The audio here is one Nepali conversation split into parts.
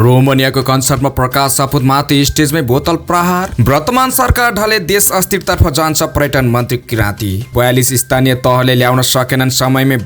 रोमानियाको कन्सर्टमा प्रकाश सपुतमाथि स्टेजमै बोतल प्रहार। वर्तमान सरकार ढले देश अस्थिरतर्फ जान्छ पर्यटन मन्त्री किराँती। 42 स्थानीय तहले ल्याउन सकेनन् समयमै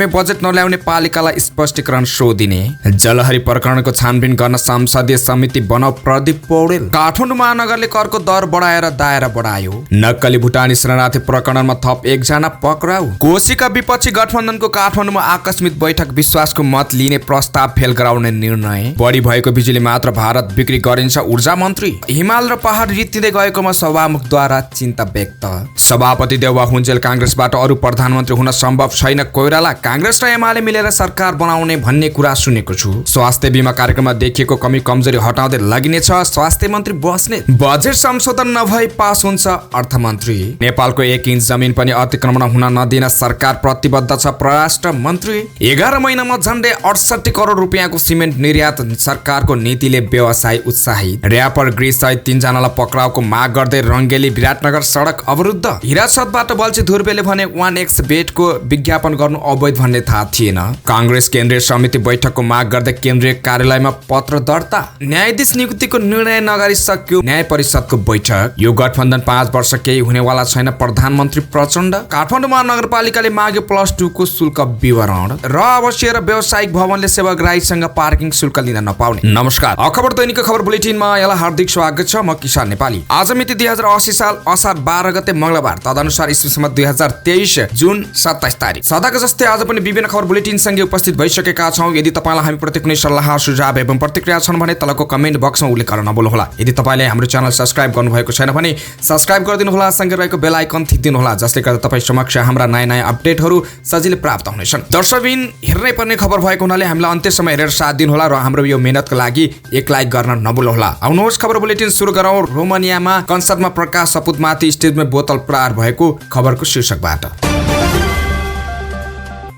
बजेट नल्याउने पालिकालाई स्पष्टीकरण सोधिने। जलहरी प्रकरणको छानबिन गर्न संसदीय समिति बनाऊ प्रदीप पौडेल। काठमाडौँ महानगरले करको दर बढाएर दायरा बढायो। नक्कली भुटानी शरणार्थी प्रकरणमा थप एकजना पक्राउ। कोशीका विपक्षी गठबन्धनको काठमाडौँमा आकस्मिक बैठक, विश्वासको मत लिने प्रस्ताव फेल गराउने निर्णय। बढी भएको बिजुली मात्र भारत बिक्री गरिन्छ ऊर्जा मन्त्री। हिमाल र पहाड रित्तिँदै गएकोमा सभामुखद्वारा चिन्ता व्यक्त। सभापति देउबा हुन्जेल काङ्ग्रेसबाट अरू प्रधानमन्त्री हुन सम्भव छैन। कोइराला काङ्ग्रेस र एमाले मिलेर सरकार बनाउने भन्ने कुरा सुनेको छु। स्वास्थ्य बीमा कार्यक्रममा देखिएको कमी कमजोरी हटाउँदै लगिनेछ स्वास्थ्य मन्त्री बस्नेत। बजेट संशोधन नभई पास हुन्छ अर्थमन्त्री। नेपालको 1 इन्च जमिन पनि अतिक्रमण हुन नदिन सरकार प्रतिबद्ध छ परराष्ट्र मन्त्री। 11 महिनामा झन्डै 68 करोड रुपियाँको सिमेन्ट निर्यात, सरकारको नीतिले व्यवसायी उत्साहित। र्यापर ग्रिस सहित 3 जनालाई पक्राउको माग गर्दै रङ्गेली विराटनगर सडक अवरुद्ध। हिरासतबाट बल्छी धुर्बेले भने 1x बेटको विज्ञापन गर्नु अवैध भन्ने थाहा थिएन। काङ्ग्रेस केन्द्रीय समिति बैठकको माग गर्दै केन्द्रीय कार्यालयमा पत्र दर्ता। न्यायाधीश नियुक्तिको निर्णय नगरी सक्यो न्याय परिषदको बैठक। यो गठबन्धन 5 वर्ष केही हुनेवाला छैन प्रधानमन्त्री प्रचण्ड। काठमाडौँ महानगरपालिकाले माग्यो +2 को शुल्क विवरण र आवासीय र व्यावसायिक भवनले सेवाग्राहीसँग पार्किङ शुल्क लिन नपाउने। नमस्कार, खबर दैनिकको खबर बुलेटिनमा यहाँलाई हार्दिक स्वागत छ। म किसान नेपाली। आज मिति 2080 साल असार 12 गते मंगलबार, तदनुसार ईस्वी सम्मत 2023 जुन 27 तारिक। सदाको जस्तै आज पनि विभिन्न खबर बुलेटिन सँगै उपस्थित भइसकेका छौं। यदि तपाईलाई हामी प्रति कुनै सल्लाह सुझाव एवं प्रतिक्रिया छन् भने तलको कमेन्ट बक्समा उल्लेख गर्न नभुल्नुहोला। यदि तपाईले हाम्रो च्यानल सब्स्क्राइब गर्नुभएको छैन भने सब्स्क्राइब गरिदिनु होला, सँगै रहेको बेल आइकन थिच्दिनु होला, जसले गर्दा तपाई समक्ष हाम्रा नयाँ अपडेटहरू सजिलै प्राप्त हुनेछन्। दर्शकबिन हेर्नै पर्ने खबर भएको हुनाले हामीलाई अन्त्यसम्म हेरेर साथ दिनु होला र हाम्रो यो मेहनतको लागि एक लाइक गर्न नभुल्नुहोला। आउनुहोस् खबर बुलेटिन सुरु गरौँ। रोमानियामा कन्सर्टमा प्रकाश सपुतमाथि स्टेजमा बोतल प्रहार भएको खबरको शीर्षकबाट।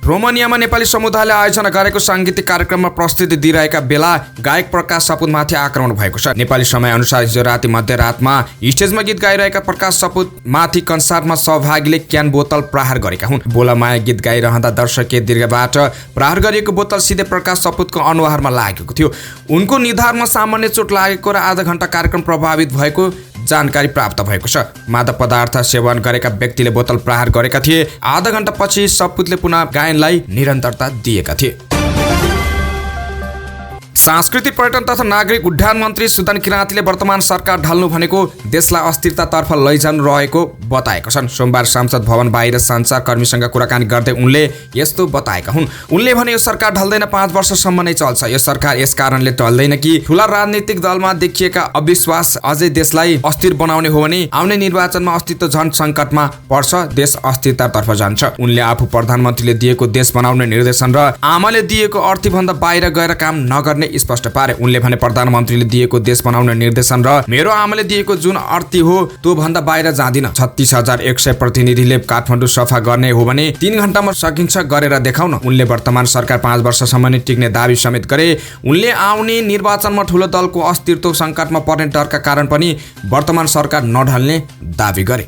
रोमानियामा नेपाली समुदायले आयोजना गरेको सांगीतिक कार्यक्रममा प्रस्तुति दिइरहेका बेला गायक प्रकाश सपुतमाथि आक्रमण भएको छ। नेपाली समय अनुसार हिजो राति मध्यरातमा स्टेजमा गीत गाइरहेका प्रकाश सपुतमाथि कन्सर्टमा सहभागीले क्यान बोतल प्रहार गरेका हुन्। बोलामाया गीत गाइरहँदा दर्शकीय दीर्घबाट प्रहार गरिएको बोतल सिधै प्रकाश सपुतको अनुहारमा लागेको थियो। उनको निधारमा सामान्य चोट लागेको र आधा घण्टा कार्यक्रम प्रभावित भएको जानकारी प्राप्त भएको छ। मादक पदार्थ सेवन गरेका व्यक्तिले बोतल प्रहार गरेका थिए। आधा घण्टा पछि सपुतले पुनः गायनलाई निरन्तरता दिएका थिए। सांस्कृतिक पर्यटन तथा नागरिक उड्डयन मन्त्री सुदन किराँतीले वर्तमान सरकार ढल्नु भनेको देशलाई अस्थिरतातर्फ लैजानु रहेको बताएका छन्। सोमबार संसद भवन बाहिर सञ्चारकर्मीसँग कुराकानी गर्दै उनले यस्तो बताएका हुन्। उनले भने यो सरकार ढल्दैन, 5 वर्षसम्म नै चल्छ। यो सरकार यस कारणले ढल्दैन कि ठूला राजनीतिक दलमा देखिएका अविश्वास अझै देशलाई अस्थिर बनाउने हो भने आउने निर्वाचनमा अस्तित्व झन सङ्कटमा पर्छ, देश अस्थिरतातर्फ जान्छ। उनले आफू प्रधानमन्त्रीले दिएको देश बनाउने निर्देशन र आमाले दिएको अर्थीभन्दा बाहिर गएर काम नगर्ने स्पष्ट पारे। उनले भने प्रधानमन्त्रीले दिएको देश बनाउने निर्देशन र मेरो आमाले दिएको जुन अर्थी हो त्यो भन्दा बाहिर जाँदिन। 36,100 प्रतिनिधिले काठमाडौँ सफा गर्ने हो भने 3 घण्टामा सकिन्छ, गरेर देखाउन। उनले वर्तमान सरकार 5 वर्षसम्म नै टिक्ने दावी समेत गरे। उनले आउने निर्वाचनमा ठूलो दलको अस्थिरता सङ्कटमा पर्ने डरका कारण पनि वर्तमान सरकार नढल्ने दावी गरे।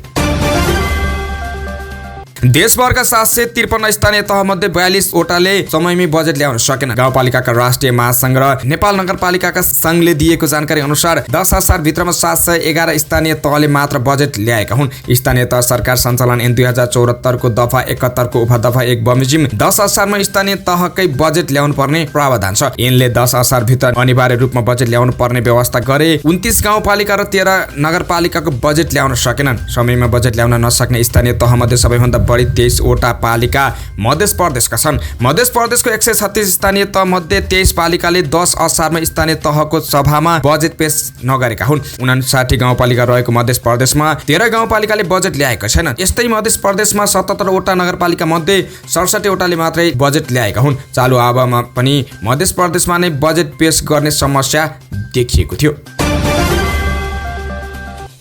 देशभरका 753 स्थानीय तहमध्ये 42 वटाले समयमै बजेट ल्याउन सकेन। गाउँपालिकाका राष्ट्रिय महासंघ र नेपाल नगरपालिकाका संघले दिएको जानकारी अनुसार 10 असार भित्रमा 711 स्थानीय तहले मात्र बजेट ल्याएका हुन्। स्थानीय तह सरकार सञ्चालन ऐन 2074 को दफा 71 को उपदफा 1 बमोजिम 10 असारमा स्थानीय तहकै बजेट ल्याउनु पर्ने प्रावधान छ। ऐनले 10 असार भित्र अनिवार्य रूपमा बजेट ल्याउनु पर्ने व्यवस्था गरे। 29 गाउँपालिका र 13 नगरपालिकाको बजेट ल्याउन सकेनन्। समयमा बजेट ल्याउन नसक्ने स्थानीय तहमध्ये सबैभन्दा बढी 23 वटा पालिका मध्य प्रदेशका छन्। मध्य प्रदेशको 136 स्थानीय तह मध्ये 23 पालिकाले 10 असारमा स्थानीय तहको सभामा बजेट पेश नगरेका हुन्। 59 गाउँपालिका रहेको मध्य प्रदेशमा 13 गाउँपालिकाले बजेट ल्याएका छैनन्। यस्तै मध्य प्रदेशमा 77 वटा नगरपालिका मध्ये 67 वटाले मात्रै बजेट ल्याएका हुन्। चालु आवमा पनि मध्य प्रदेशमा नै बजेट पेश गर्ने समस्या देखिएको थियो।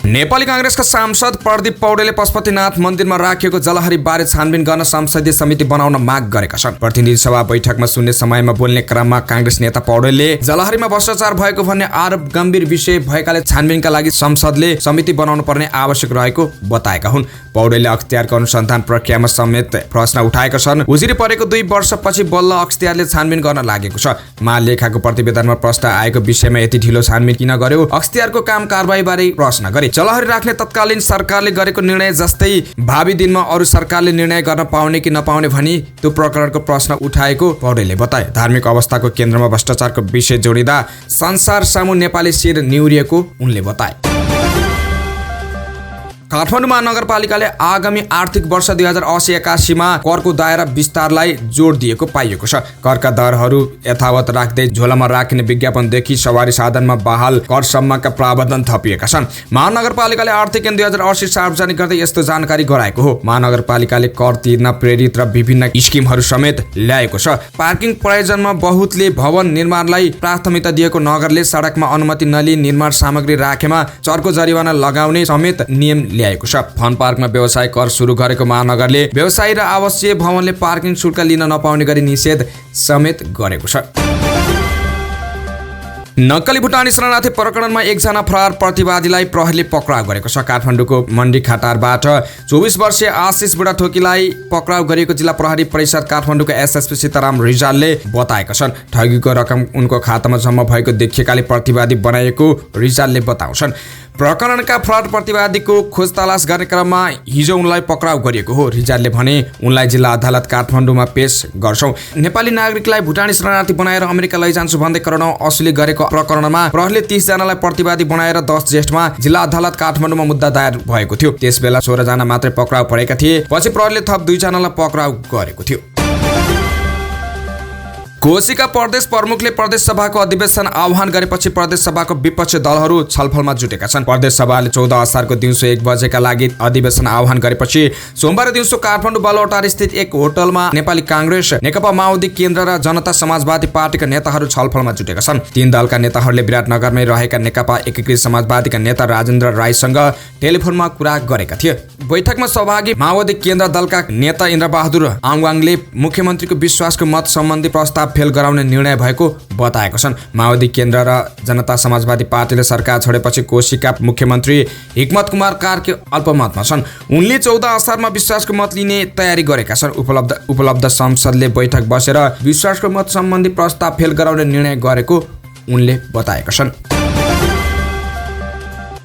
नेपाली कांग्रेसका सांसद प्रदीप पौडेलले पशुपतिनाथ मन्दिरमा राखिएको जलहरी बारे छानबिन गर्न संसदीय समिति बनाउन माग गरेका छन्। प्रतिनिधि सभा बैठकमा सुन्ने समयमा बोल्ने क्रममा कांग्रेस नेता पौडेलले जलहरीमा भ्रष्टाचार भएको भन्ने आरोप गम्भीर विषय भएकाले छानबिनका लागि संसदले समिति बनाउनु पर्ने आवश्यक रहेको बताएका हुन्। पौडेलले अख्तियारको अनुसन्धान प्रक्रियामा समेत प्रश्न उठाएका छन्। उजुरी परेको 2 वर्षपछि बल्ल अख्तियारले छानबिन गर्न लागेको छ। महालेखाको प्रतिवेदनमा प्रश्न आएको विषयमा यति ढिलो छानबिन किन गर्यो? अख्तियारको काम कारबाहीबारे प्रश्न गरे। जलहरी राख्ने तत्कालीन सरकारले गरेको निर्णय जस्तै भावी दिनमा अरू सरकारले निर्णय गर्न पाउने कि नपाउने भनी त्यो प्रकरणको प्रश्न उठाएको पौडेलले बताए। धार्मिक अवस्थाको केन्द्रमा भ्रष्टाचारको विषय जोडिँदा संसार सामु नेपाली शिर निहुरिएको उनले बताए। काठमाडौँ महानगरपालिकाले आगामी आर्थिक वर्ष 2080-81 मा करको दायरा विस्तारलाई जोड दिएको पाइएको छ। करका दरहरू यथावत राख्दै झोलामा राखिने विज्ञापनदेखि सवारी साधनमा बहाल करसम्मका प्रावधान थपिएका छन्। महानगरपालिकाले आर्थिक ऐन 2080 सार्वजनिक गर्दै यस्तो जानकारी गराएको हो। महानगरपालिकाले कर तिर्न प्रेरित र विभिन्न स्किमहरू समेत ल्याएको छ। पार्किङ प्रयोजनमा बहुतले भवन निर्माणलाई प्राथमिकता दिएको नगरले सडकमा अनुमति नलिई निर्माण सामग्री राखेमा चर्को जरिवाना लगाउने समेत नियम ल्याएको छ। फन पार्कमा व्यवसाय कर सुरु गरेको महानगरले व्यवसायी र आवासीय भवनले पार्किङ शुल्क लिन नपाउने गरी निषेध समेत गरेको छ। नक्कली भुटानी शरणार्थी प्रकरणमा एकजना फरार प्रतिवादीलाई प्रहरीले पक्राउ गरेको छ। काठमाडौँको मण्डी खाटारबाट 24 वर्षीय आशिष बुढाथोकीलाई पक्राउ गरिएको जिल्ला प्रहरी परिषद काठमाडौँको एसएसपी सीताराम रिजालले बताएका छन्। ठगीको रकम उनको खातामा जम्मा भएको देखिएकाले प्रतिवादी बनाएको रिजालले बताउँछन्। प्रकरणका फरार प्रतिवादीको खोज तलास गर्ने क्रममा हिजो उनलाई पक्राउ गरिएको हो। रिजालले भने उनलाई जिल्ला अदालत काठमाडौँमा पेश गर्छौं। नेपाली नागरिकलाई भुटानी शरणार्थी बनाएर अमेरिका लैजान्छु भन्दै करोडौं असुली गरेको प्रकरणमा प्रहरीले 30 जनालाई प्रतिवादी बनाएर 10 जेष्ठमा जिल्ला अदालत काठमाडौँमा मुद्दा दायर भएको थियो। त्यसबेला 16 जना मात्रै पक्राउ परेका थिए। पछि प्रहरीले थप 2 जनालाई पक्राउ गरेको थियो। कोशीका प्रदेश प्रमुखले प्रदेश सभाको अधिवेशन आह्वान गरेपछि प्रदेश सभाको विपक्षी दलहरू छलफलमा जुटेका छन्। प्रदेश सभाले 14 असारको दिउँसो 1 बजेका लागि अधिवेशन आह्वान गरेपछि सोमबार दिउँसो काठमाडौँ बालुवाटार स्थित एक होटलमा नेपाली कांग्रेस, नेकपा माओवादी केन्द्र र जनता समाजवादी पार्टीका नेताहरू छलफलमा जुटेका छन्। 3 दलका नेताहरूले विराटनगरमै रहेका नेकपा एकीकृत समाजवादीका नेता राजेन्द्र राईसँग टेलिफोनमा कुरा गरेका थिए। बैठकमा सहभागी माओवादी केन्द्र दलका नेता इन्द्रबहादुर आङवाङले मुख्यमन्त्रीको विश्वासको मत सम्बन्धी प्रस्ताव फेल गराउने निर्णय भएको बताएको छन्। माओवादी केन्द्र र जनता समाजवादी पार्टीले सरकार छोडेपछि कोशीका मुख्यमन्त्री हिक्मत कुमार कार्की अल्पमतमा छन्। उनले 14 असारमा विश्वासको मत लिने तयारी गरेका छन्। उपलब्ध संसदले बैठक बसेर विश्वासको मत सम्बन्धी प्रस्ताव फेल गराउने निर्णय गरेको उनले बताएका छन्।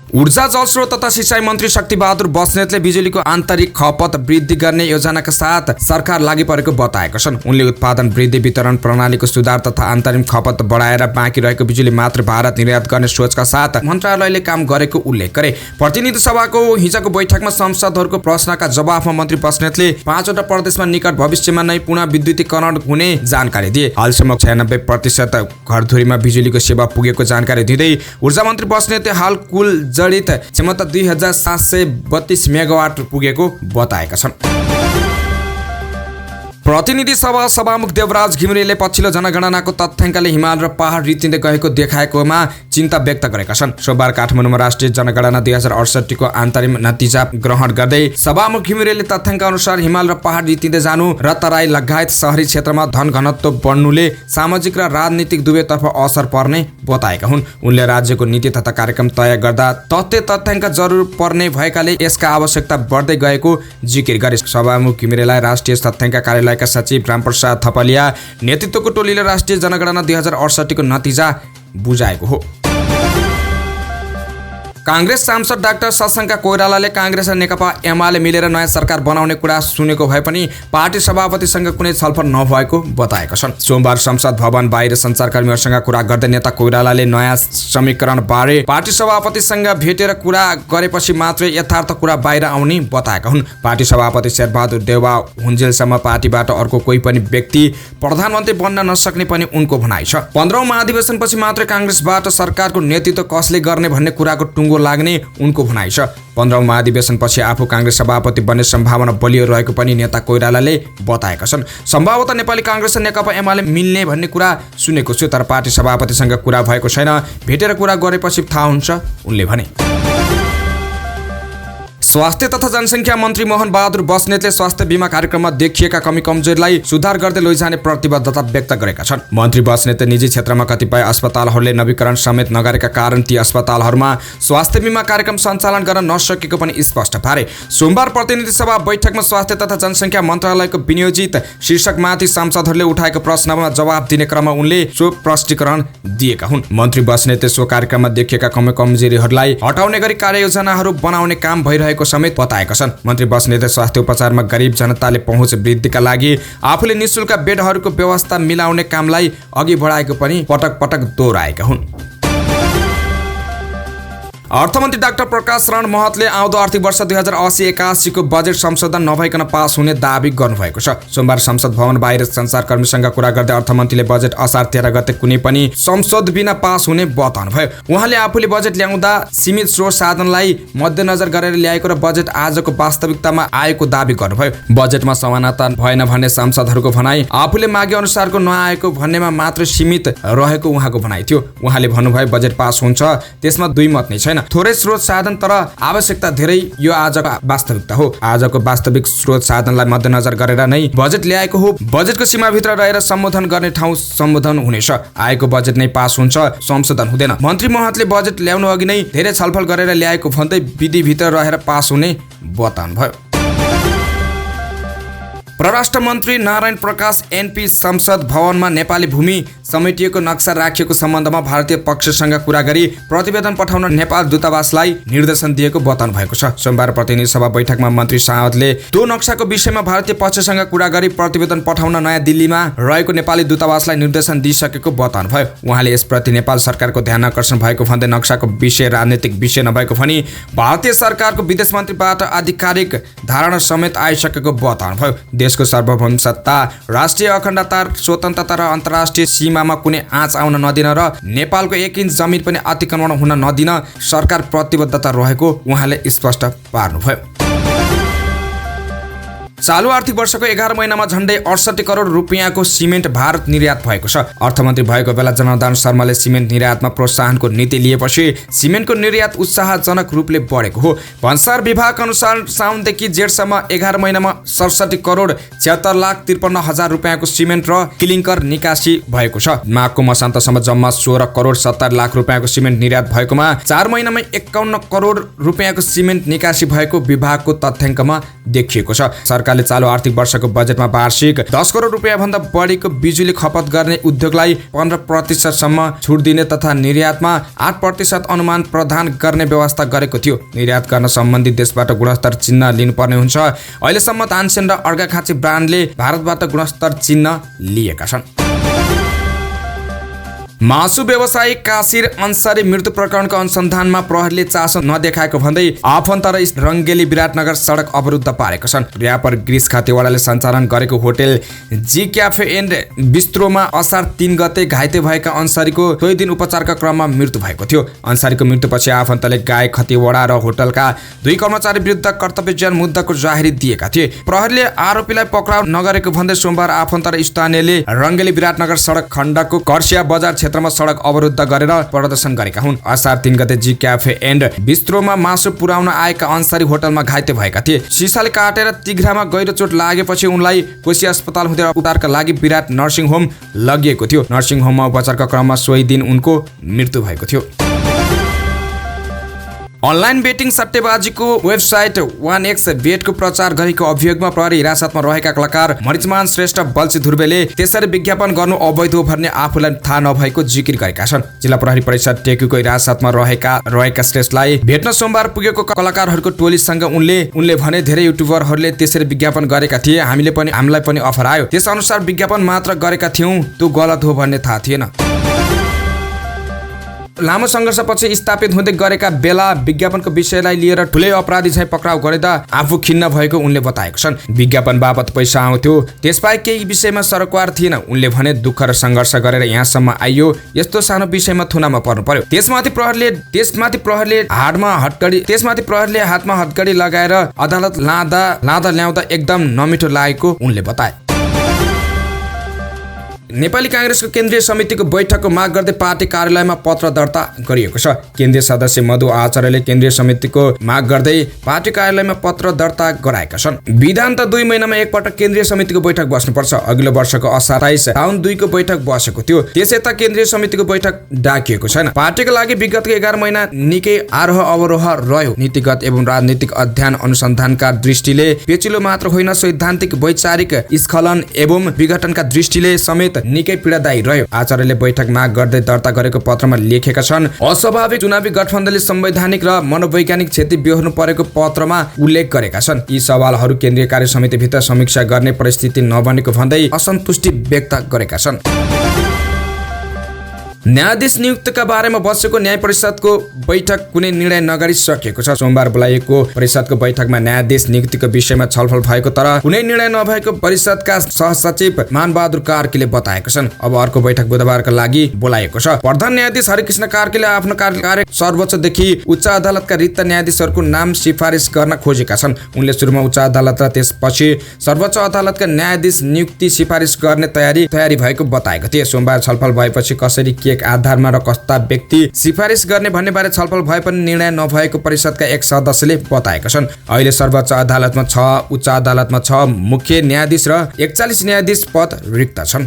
ऊर्जा जलस्रोत तथा सिंचाई मन्त्री शक्तिबहादुर बस्नेतले बिजुलीको आन्तरिक खपत वृद्धि गर्ने योजनाका साथ सरकार लागि परेको बताएका छन्। उनले उत्पादन वृद्धि, वितरण प्रणालीको सुधार तथा आन्तरिक खपत बढाएर बाँकी रहेको बिजुली मात्र भारत निर्यात गर्ने सोचका साथ मन्त्रालयले काम गरेको उल्लेख गरे। प्रतिनिधि सभाको हिजोको बैठकमा सांसदहरूको प्रश्नका जवाफमा मन्त्री बस्नेतले 5 वटा प्रदेशमा निकट भविष्यमा नै पुनः विद्युतीकरण हुने जानकारी दिए। हालसम्म 96% घरधुरीमा बिजुलीको सेवा पुगेको जानकारी दिँदै ऊर्जा मन्त्री बस्नेतले हाल कुल जडित क्षमता 2732 मेगावाट पुगेको बताएका छन्। प्रतिनिधि सभा सभामुख देवराज घिमिरेले पछिल्लो जनगणनाको तथ्याङ्कले हिमाल र पहाड रित्तिँदै गएको देखाएकोमा चिन्ता व्यक्त गरेका छन्। सोमबार काठमाडौँमा राष्ट्रिय जनगणना 2068 को अन्तरिम नतिजा ग्रहण गर्दै सभामुख घिमिरेले तथ्याङ्क अनुसार हिमाल र पहाड रित्तिँदै जानु र तराई लगायत शहरी क्षेत्रमा धन घनत्व बढ्नुले सामाजिक र राजनीतिक दुवैतर्फ असर पर्ने बताएका हुन्। उनले राज्यको नीति तथा कार्यक्रम तय गर्दा तथ्याङ्क जरुर पर्ने भएकाले यसका आवश्यकता बढ्दै गएको जिकिर गरे। सभामुख घिमिरेलाई राष्ट्रिय तथ्याङ्क कार्यालय सचिव रामप्रसाद थपलिया नेतृत्वको टोलीले राष्ट्रिय जनगणना 2068 को नतिजा बुझाएको हो। कांग्रेस सांसद डाक्टर शशाङ्क कोइरालाले कांग्रेस र नेकपा एमाले मिलेर नयाँ सरकार बनाउने कुरा सुनेको भए पनि पार्टी सभापतिसँग कुनै छलफल नभएको बताएका छन्। सोमबार संसद भवन बाहिर सञ्चारकर्मीहरूसँग कुरा गर्दै नेता कोइरालाले नयाँ समीकरण बारे पार्टी सभापतिसँग भेटेर कुरा गरेपछि मात्रै यथार्थ कुरा बाहिर आउने बताएका हुन्। पार्टी सभापति शेरबहादुर देउवा हुन्जेलसम्म पार्टीबाट अर्को कोही पनि व्यक्ति प्रधानमन्त्री बन्न नसक्ने पनि उनको भनाइ छ। 15औं महाधिवेशनपछि मात्रै कांग्रेसबाट सरकारको नेतृत्व कसले गर्ने भन्ने कुराको टुङ्गो लाग्ने उनको भनाइ छ। 15औं महाधिवेशनपछि आफू कांग्रेस सभापति बन्ने सम्भावना बलियो रहेको पनि नेता कोइरालाले बताएका छन्। सम्भवतः नेपाली कांग्रेस र नेकपा एमाले मिल्ने भन्ने कुरा सुनेको छु, तर पार्टी सभापतिसँग कुरा भएको छैन। भेटेर कुरा गरेपछि थाहा हुन्छ, उनले भने। स्वास्थ्य तथा जनसङ्ख्या मन्त्री मोहन बहादुर बस्नेतले स्वास्थ्य बीमा कार्यक्रममा देखिएका कमी कमजोरीलाई सुधार गर्दै लैजाने प्रतिबद्धता व्यक्त गरेका छन्। मन्त्री बस्नेतले निजी क्षेत्रमा कतिपय अस्पतालहरूले नवीकरण समेत नगरेका कारण ती अस्पतालहरूमा स्वास्थ्य बीमा कार्यक्रम सञ्चालन गर्न नसकेको पनि स्पष्ट पारे। सोमबार प्रतिनिधि सभा बैठकमा स्वास्थ्य तथा जनसङ्ख्या मन्त्रालयको विनियोजित शीर्षकमाथि सांसदहरूले उठाएको प्रश्नमा जवाब दिने क्रममा उनले सो स्पष्टीकरण दिएका हुन्। मन्त्री बस्नेतले सो कार्यक्रममा देखिएका कमी कमजोरीहरूलाई हटाउने गरी कार्ययोजनाहरू बनाउने काम भइरहेको समेत बताएका छन्। मन्त्री बस्नेतले स्वास्थ्य उपचारमा गरिब जनताले पहुँच वृद्धिका लागि आफूले निशुल्क बेडहरूको व्यवस्था मिलाउने कामलाई अघि बढाएको पनि पटक पटक दोहोऱ्याएका हुन्। अर्थमन्त्री डाक्टर प्रकाश शरण महतले आउँदो आर्थिक वर्ष 2080-81 को बजेट संशोधन नभइकन पास हुने दाबी गर्नुभएको छ। सोमबार संसद भवन बाहिर सञ्चारकर्मीसँग कुरा गर्दै अर्थमन्त्रीले बजेट असार 13 गते कुनै पनि संशोधन बिना पास हुने बताउनुभयो। उहाँले आफूले बजेट ल्याउँदा सीमित स्रोत साधनलाई मध्यनजर गरेर ल्याएको र बजेट आजको वास्तविकतामा आएको दाबी गर्नुभयो। बजेटमा समानता भएन भन्ने सांसदहरूको भनाई आफूले मागे अनुसारको नआएको भन्नेमा मात्र सीमित रहेको उहाँको भनाइ थियो। उहाँले भन्नुभयो बजेट पास हुन्छ त्यसमा दुई मत नै छैन। थोरै स्रोत साधन तर आवश्यकता धेरै, यो आजको वास्तविकता हो। आजको वास्तविक स्रोत साधनलाई मध्यनजर गरेर नै बजेट ल्याएको हो। बजेटको सीमाभित्र रहेर सम्बोधन गर्ने ठाउँ सम्बोधन हुनेछ। आएको बजेट नै पास हुन्छ, संशोधन हुँदैन। मन्त्री महतले बजेट ल्याउनु अघि नै धेरै छलफल गरेर ल्याएको भन्दै विधिभित्र रहेर पास हुने बताउनुभयो। परराष्ट्र मन्त्री नारायण प्रकाश एनपी संसद भवनमा नेपाली भूमि समेटिएको नक्सा राखिएको सम्बन्धमा भारतीय पक्षसँग कुरा गरी प्रतिवेदन पठाउन नेपाल दूतावासलाई निर्देशन दिएको बताउनु भएको छ। सोमबार प्रतिनिधि सभा बैठकमा मन्त्री सावतले त्यो नक्साको विषयमा भारतीय पक्षसँग कुरा गरी प्रतिवेदन पठाउन नयाँ दिल्लीमा रहेको नेपाली दूतावासलाई निर्देशन दिइसकेको बताउनु भयो। उहाँले यसप्रति नेपाल सरकारको ध्यान आकर्षण भएको भन्दै नक्साको विषय राजनीतिक विषय नभएको भनी भारतीय सरकारको विदेश मन्त्रीबाट आधिकारिक धारणा समेत आइसकेको बताउनु भयो। देशको सार्वभौम सत्ता, राष्ट्रिय अखण्डता, स्वतन्त्रता र अन्तर्राष्ट्रिय सीमामा कुनै आँच आउन नदिन र नेपालको 1 इन्च जमिन पनि अतिक्रमण हुन नदिन सरकार प्रतिबद्धता रहेको उहाँले स्पष्ट पार्नुभयो। चालु आर्थिक वर्षको 11 महिनामा झण्डै 68 करोड रुपियाँको सिमेन्ट भारत निर्यात भएको छ। अर्थमन्त्री भएको बेला जनार्दन शर्माले सिमेन्ट निर्यातमा प्रोत्साहनको नीति लिएपछि सिमेन्टको निर्यात उत्साहजनक रूपले बढेको हो। भन्सार विभाग अनुसार साउनदेखि जेठसम्म 11 महिनामा 67 करोड 76,53,000 रुपियाँको सिमेन्ट र क्लिङ्कर निकासी भएको छ। माघको मसान्तसम्म जम्मा 16 करोड 70 लाख रुपियाँको सिमेन्ट निर्यात भएकोमा 4 महिनामा 51 करोड रुपियाँको सिमेन्ट निकासी भएको विभागको तथ्याङ्कमा देखिएको छ। सरकारले चालु आर्थिक वर्षको बजेटमा वार्षिक 10 करोड रुपियाँ भन्दा बढीको बिजुली खपत गर्ने उद्योगलाई 15% सम्म छुट दिने तथा निर्यातमा 8% अनुमान प्रदान गर्ने व्यवस्था गरेको थियो। निर्यात गर्न सम्बन्धित देशबाट गुणस्तर चिन्ह लिनुपर्ने हुन्छ। अहिलेसम्म तानसेन र अर्घाखाँची ब्रान्डले भारतबाट गुणस्तर चिन्ह लिएका छन्। मासु व्यवसायी कासिर अन्सारी मृत्यु प्रकरणको अनुसन्धानमा प्रहरीले चासो नदेखाएको भन्दै आफन्त र रङ्गेली विराटनगर सडक अवरुद्ध पारेका छन्। र्यापर गिरीश खतिवडाले सञ्चालन गरेको होटल जी क्याफे एन्ड बिस्ट्रोमा असार 3 गते घाइते भएका अन्सारीको 2 दिन उपचारका क्रममा मृत्यु भएको थियो। अन्सारीको मृत्युपछि आफन्तले गाय खतिवडा र होटलका 2 कर्मचारी विरुद्ध कर्तव्यज्ञान मुद्दाको जाहेरी दिएका थिए। प्रहरीले आरोपीलाई पक्राउ नगरेको भन्दै सोमबार आफन्त र स्थानीयले रङ्गेली विराटनगर सडक खण्डको कर्सिया बजार क्षेत्रमा सडक अवरुद्ध गरेर प्रदर्शन गरेका हुन्। असार 3 गते जी क्याफे एन्ड बिस्ट्रोमा मासु पुर्याउन आएका अन्सारी होटलमा घाइते भएका थिए। सिसाले काटेर तिघ्रामा गहिरो चोट लागेपछि उनलाई कोशी अस्पताल हुँदै उपचारका लागि विराट नर्सिङ होम लगिएको थियो। नर्सिङ होममा उपचारका क्रममा सोही दिन उनको मृत्यु भएको थियो। अनलाइन बेटिङ सट्टेबाजीको वेबसाइट 1x बेटको प्रचार गरेको अभियोगमा प्रहरी हिरासतमा रहेका कलाकार मरिचमान श्रेष्ठ बल्छी ध्रुवेले त्यसरी विज्ञापन गर्नु अवैध हो भन्ने आफूलाई थाहा नभएको जिकिर गरेका छन्। जिल्ला प्रहरी परिषद टेकुको हिरासतमा रहेका श्रेष्ठलाई भेट्न सोमबार पुगेको कलाकारहरूको टोलीसँग उनले भने धेरै युट्युबरहरूले त्यसरी विज्ञापन गरेका थिए, हामीलाई पनि अफर आयो, त्यस अनुसार विज्ञापन मात्र गरेका थियौँ, त्यो गलत हो भन्ने थाहा थिएन। लामो सङ्घर्षपछि स्थापित हुँदै गरेका बेला विज्ञापनको विषयलाई लिएर ठुलै अपराधी झैँ पक्राउ गरेर आफू खिन्न भएको उनले बताएको छन्। विज्ञापन बापत पैसा आउँथ्यो, त्यसबाहेक केही विषयमा सरकार थिएन। उनले भने दुःख र सङ्घर्ष गरेर यहाँसम्म आइयो, यस्तो सानो विषयमा थुनामा पर्नु पर्यो। त्यसमाथि प्रहरीले हातमा हतकडी लगाएर अदालत ल्याउँदा एकदम नमिठो लागेको उनले बताए। नेपाली कांग्रेसको केन्द्रीय समितिको बैठकको माग गर्दै पार्टी कार्यालयमा पत्र दर्ता गरिएको छ। केन्द्रीय सदस्य मधु आचार्यले केन्द्रीय समितिको माग गर्दै पार्टी कार्यालयमा पत्र दर्ता गराएका छन्। विधान त 2 महिनामा एकपटक केन्द्रीय समितिको बैठक बस्नुपर्छ। अघिल्लो वर्षको असार 28 साउन 2 को बैठक बसेको थियो, त्यसै त केन्द्रीय समितिको बैठक डाकिएको छैन। पार्टीको लागि विगतको 11 महिना निकै आरोह अवरोह रह्यो। नीतिगत एवं राजनीतिक अध्ययन अनुसन्धानका दृष्टिले पेचिलो मात्र होइन, सैद्धान्तिक वैचारिक स्खलन एवं विघटनका दृष्टिले समेत निकै पीडादायी रह्यो। आचार्यले बैठक माग गर्दै दर्ता गरेको पत्रमा लेखेका छन्, अस्वाभाविक चुनावी गठबन्धनले संवैधानिक र मनोवैज्ञानिक क्षति बेहोर्नु परेको पत्रमा उल्लेख गरेका छन्। यी सवालहरू केन्द्रीय कार्य समितिभित्र समीक्षा गर्ने परिस्थिति नबनेको भन्दै असन्तुष्टि व्यक्त गरेका छन्। न्यायाधीश नियुक्तिका बारेमा बसेको न्याय परिषदको बैठक कुनै निर्णय नगरी सकिएको छ। सोमबार बोलाइएको परिषदको बैठकमा न्यायाधीश नियुक्तिको विषयमा छलफल भएको तर कुनै निर्णय नभएको परिषदका सहसचिव मानबहादुर कार्कीले बताएका छन्। अब अर्को बैठक बुधबारका लागि बोलाइएको छ। प्रधान न्यायाधीश हरिकृष्ण कार्कीले आफ्नो कार्य सर्वोच्चदेखि उच्च अदालतका रिक्त न्यायाधीशहरूको नाम सिफारिस गर्न खोजेका छन्। उनले सुरुमा उच्च अदालत र त्यसपछि सर्वोच्च अदालतका न्यायाधीश नियुक्ति सिफारिस गर्ने तयारी भएको बताएको थिए। सोमबार छलफल भएपछि कसरी के आधारमा र कस्ता व्यक्ति सिफारिस गर्ने भन्ने बारे छलफल भए पनि निर्णय नभएको परिषदका एक सदस्यले बताएका छन्। अहिले सर्वोच्च अदालतमा 6, उच्च अदालतमा 6 मुख्य न्यायाधीश र 41 न्यायाधीश पद रिक्त छन्।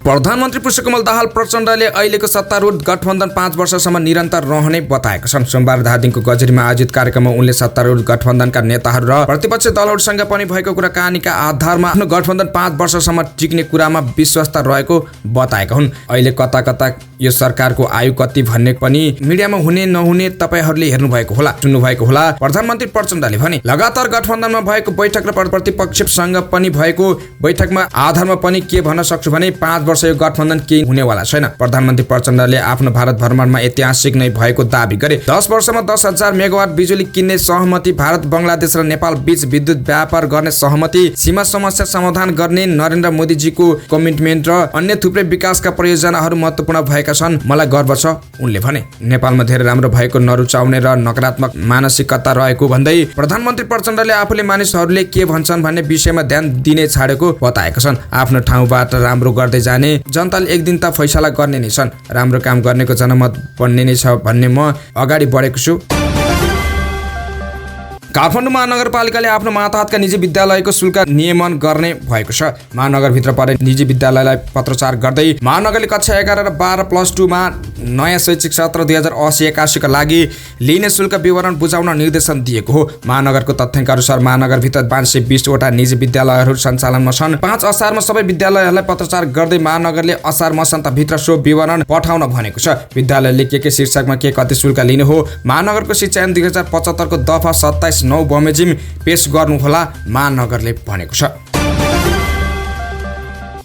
प्रधानमन्त्री पुष्पकमल दाहाल प्रचण्डले अहिलेको सत्तारूढ गठबन्धन 5 वर्षसम्म निरन्तर रहने बताएका छन्। सोमबार धादिङको गजरीमा आयोजित कार्यक्रममा उनले सत्तारूढ गठबन्धनका नेताहरू र प्रतिपक्षी दलहरूसँग पनि भएको कुराकानीका आधारमा आफ्नो गठबन्धन 5 वर्षसम्म टिक्ने कुरामा विश्वस्त रहेको बताएका हुन्। अहिले कता कता यो सरकारको आयु कति भन्ने पनि मिडियामा हुने नहुने तपाईहरूले हेर्नु भएको होला, सुन्नु भएको होला। प्रधानमन्त्री प्रचण्डले भने लगातार गठबन्धनमा भएको बैठक र प्रतिपक्षसँग पनि भएको बैठकमा आधारमा पनि के भन्न सक्छु भने 5 वर्ष यो गठबन्धन केही हुनेवाला छैन। प्रधानमन्त्री प्रचण्डले आफ्नो भारत भ्रमणमा ऐतिहासिक नै भएको दावी गरे। 10 वर्षमा 10,000 मेगावाट बिजुली किन्ने सहमति, भारत बङ्गलादेश र नेपाल बीच विद्युत व्यापार गर्ने सहमति, सीमा समस्या समाधान गर्ने नरेन्द्र मोदीजीको कमिटमेन्ट र अन्य थुप्रै विकासका परियोजनाहरू महत्त्वपूर्ण भएका छन्। मलाई गर्व छ उनले भने। नेपालमा धेरै राम्रो भएको नरुचाउने र नकारात्मक मानसिकता रहेको भन्दै प्रधानमन्त्री प्रचण्डले आफूले मानिसहरूले के भन्छन् भन्ने विषयमा ध्यान दिने छाडेको बताएका छन्। आफ्नो ठाउँबाट राम्रो गर्दै जाने जनताले एक दिन त फैसला गर्ने नै छन्। राम्रो काम गर्नेको जनमत बन्ने नै छ भन्ने म अगाडि बढेको छु। काठमाडौँ महानगरपालिकाले आफ्नो माताहतका निजी विद्यालयको शुल्क नियमन गर्ने भएको छ। महानगरभित्र परे निजी विद्यालयलाई पत्रचार गर्दै महानगरले कक्षा 11 र 12 +2 मा नयाँ शैक्षिक सत्र 2080-81 का लागि लिने शुल्क विवरण बुझाउन निर्देशन दिएको हो। महानगरको तथ्याङ्क अनुसार महानगरभित्र 520 वटा निजी विद्यालयहरू सञ्चालनमा छन्। 5 असारमा सबै विद्यालयहरूलाई पत्रचार गर्दै महानगरले असार मसान्तभित्र सो विवरण पठाउन भनेको छ। विद्यालयले के शीर्षकमा के कति शुल्क लिने हो महानगरको शिक्षा ऐन 2075 को दफा 27(9) बमोजिम पेश गर्नुहोला महानगरले भनेको छ।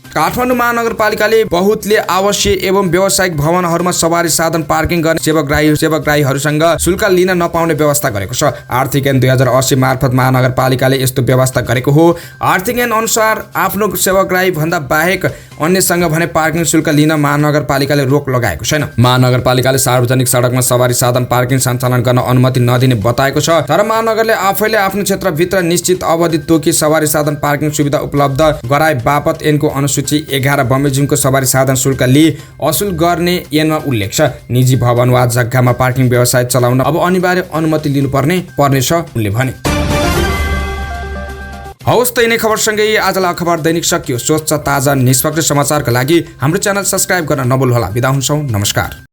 काठमाडौँ महानगरपालिकाले बहुतले आवासीय एवं व्यावसायिक भवनहरूमा सवारी साधन पार्किङ गर्ने सेवाग्राहीहरूसँग शुल्क लिन नपाउने व्यवस्था गरेको छ। आर्थिक ऐन 2080 मार्फत महानगरपालिकाले यस्तो व्यवस्था गरेको हो। आर्थिक ऐन अनुसार आफ्नो सेवाग्राही भन्दा बाहेक अन्यसँग भने पार्किङ शुल्क लिन महानगरपालिकाले रोक लगाएको छैन। महानगरपालिकाले सार्वजनिक सडकमा सवारी साधन पार्किङ सञ्चालन गर्न अनुमति नदिने बताएको छ। तर महानगरले आफैले आफ्नो क्षेत्रभित्र निश्चित अवधि तोकी सवारी साधन पार्किङ सुविधा उपलब्ध गराए बापत ऐनको अनुसूची 11 बमोजिमको सवारी साधन शुल्क लिई असुल गर्ने ऐनमा उल्लेख छ। निजी भवन वा जग्गामा पार्किङ व्यवसाय चलाउन अब अनिवार्य अनुमति पर्नेछ उनले भने। हवस् त यिनै खबरसँगै आजलाई अखबार दैनिक सकियो। स्वच्छ ताजा निष्पक्ष समाचारका लागि हाम्रो च्यानल सब्स्क्राइब गर्न नभुल्नुहोला। बिदा हुन्छौँ, नमस्कार।